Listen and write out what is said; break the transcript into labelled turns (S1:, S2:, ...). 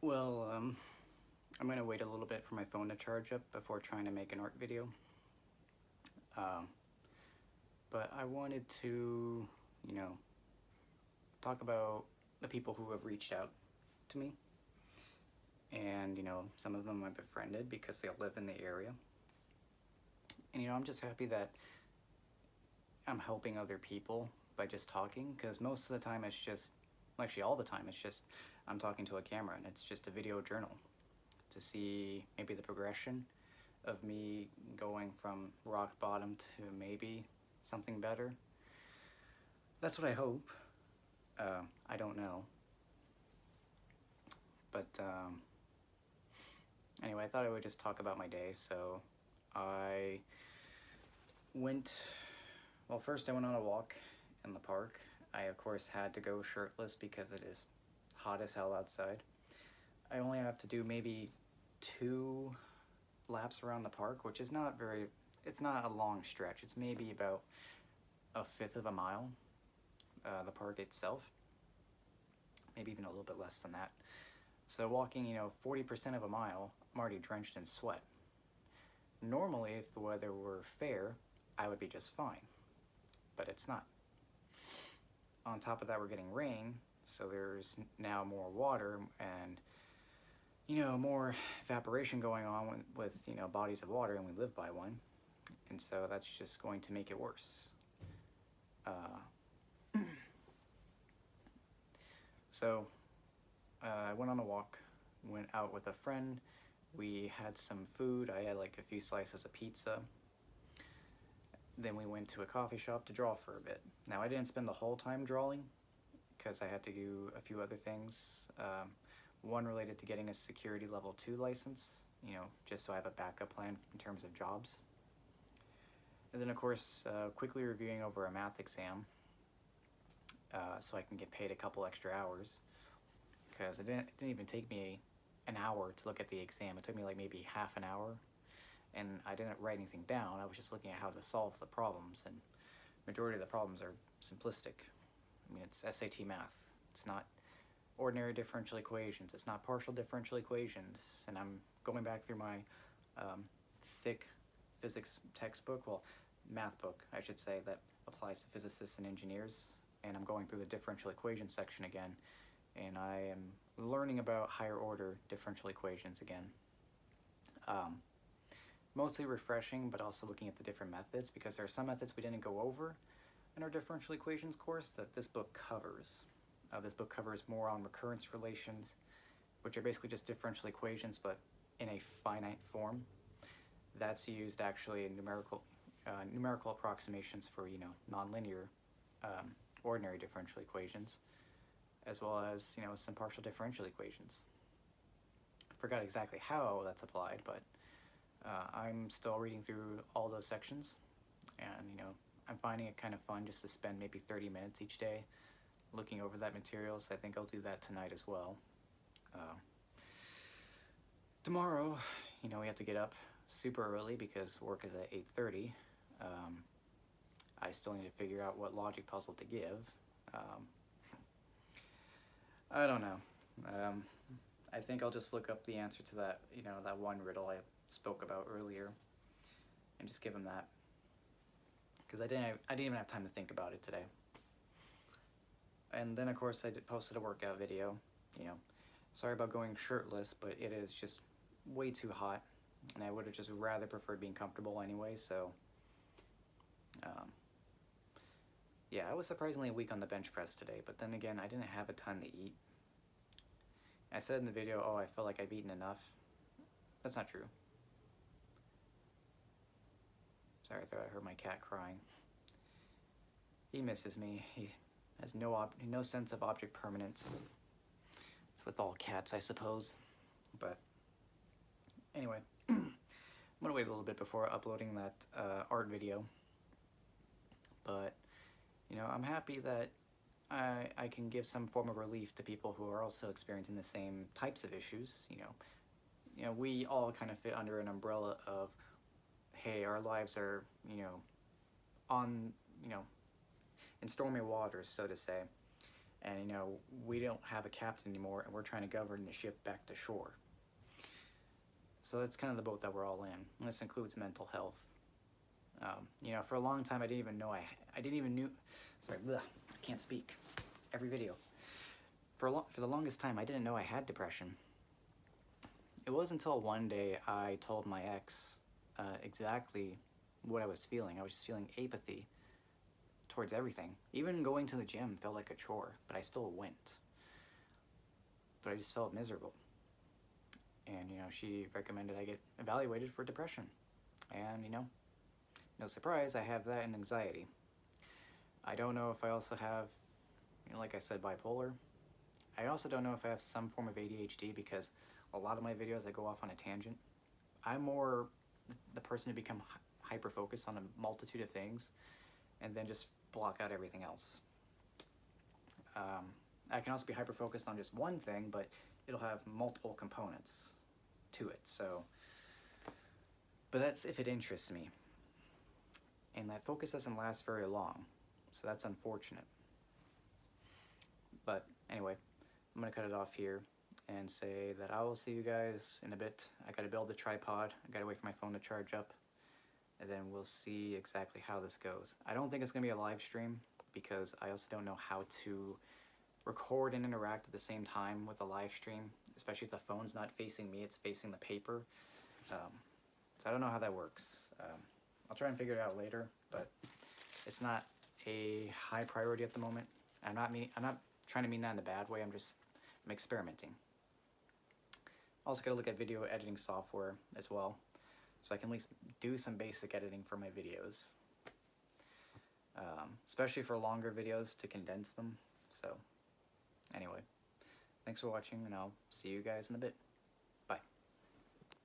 S1: Well, I'm gonna wait a little bit for my phone to charge up before trying to make an art video. Um, but I wanted to, you know, talk about the people who have reached out to me. And, some of them I befriended because they live in the area. And, I'm just happy that I'm helping other people by just talking, because most of the time it's just, well, actually all the time it's just I'm talking to a camera and it's just a video journal to see maybe the progression of me going from rock bottom to maybe something better. That's what I hope. I don't know. But anyway, I thought I would just talk about my day. So I went, well, first I went on a walk in the park. I, of course, had to go shirtless because it is hot as hell outside. I only have to do maybe 2 laps around the park, which is not very, it's not a long stretch. It's maybe about 1/5 of a mile, the park itself. Maybe even a little bit less than that. So walking, 40% of a mile, I'm already drenched in sweat. Normally, if the weather were fair, I would be just fine, but it's not. On top of that, we're getting rain, so there's now more water and, more evaporation going on with bodies of water, and we live by one, and so that's just going to make it worse. So I went on a walk, went out with a friend. We had some food. I had like a few slices of pizza. Then we went to a coffee shop to draw for a bit. Now, I didn't spend the whole time drawing because I had to do a few other things. One related to getting a security level 2 license, just so I have a backup plan in terms of jobs. And then, of course, quickly reviewing over a math exam so I can get paid a couple extra hours, because it didn't even take me an hour to look at the exam. It took me like maybe half an hour, and I didn't write anything down. I was just looking at how to solve the problems, and majority of the problems are simplistic. I mean, it's SAT math. It's not ordinary differential equations. It's not partial differential equations. And I'm going back through my thick physics textbook, well, math book, I should say, that applies to physicists and engineers. And I'm going through the differential equation section again, and I am learning about higher order differential equations again. Mostly refreshing, but also looking at the different methods, because there are some methods we didn't go over in our differential equations course that this book covers. This book covers more on recurrence relations, which are basically just differential equations, but in a finite form. That's used actually in numerical approximations for nonlinear ordinary differential equations, as well as some partial differential equations. I forgot exactly how that's applied, but I'm still reading through all those sections, and I'm finding it kind of fun just to spend maybe 30 minutes each day looking over that material, so I think I'll do that tonight as well. Tomorrow, we have to get up super early because work is at 8:30. I still need to figure out what logic puzzle to give. I don't know. I think I'll just look up the answer to that, that one riddle I spoke about earlier, and just give him that, because I didn't even have time to think about it today. And then, of course, I posted a workout video. Sorry about going shirtless, but it is just way too hot, and I would have just rather preferred being comfortable anyway. So yeah, I was surprisingly weak on the bench press today, but then again, I didn't have a ton to eat. I said in the video, oh, I felt like I've eaten enough. That's not true. Sorry, I thought I heard my cat crying. He misses me. He has no sense of object permanence. It's with all cats, I suppose. But anyway, I'm gonna wait a little bit before uploading that art video. But I'm happy that I can give some form of relief to people who are also experiencing the same types of issues. We all kind of fit under an umbrella of, hey, our lives are, on, in stormy waters, so to say. and you know, we don't have a captain anymore, and we're trying to govern the ship back to shore. So that's kind of the boat that we're all in. And this includes mental health. You know, for a long time, I didn't even know sorry, bleh, I can't speak. Every video. For the longest time, I didn't know I had depression. It wasn't until one day I told my ex exactly what I was feeling. I was just feeling apathy towards everything. Even going to the gym felt like a chore, but I still went. But I just felt miserable. And, you know, she recommended I get evaluated for depression. And, you know, no surprise, I have that and anxiety. I don't know if I also have, you know, like I said, bipolar. I also don't know if I have some form of ADHD, because a lot of my videos I go off on a tangent. I'm more the person to become hyper-focused on a multitude of things and then just block out everything else. I can also be hyper-focused on just one thing, but it'll have multiple components to it. So, but that's if it interests me. And that focus doesn't last very long, so that's unfortunate. But anyway, I'm gonna cut it off here and say that I will see you guys in a bit. I gotta build the tripod. I gotta wait for my phone to charge up, and then we'll see exactly how this goes. I don't think it's gonna be a live stream, because I also don't know how to record and interact at the same time with a live stream, especially if the phone's not facing me, it's facing the paper. So I don't know how that works. I'll try and figure it out later, but it's not a high priority at the moment. I'm not trying to mean that in a bad way. I'm experimenting. Also got to look at video editing software as well, so I can at least do some basic editing for my videos, especially for longer videos, to condense them. So anyway, thanks for watching, and I'll see you guys in a bit.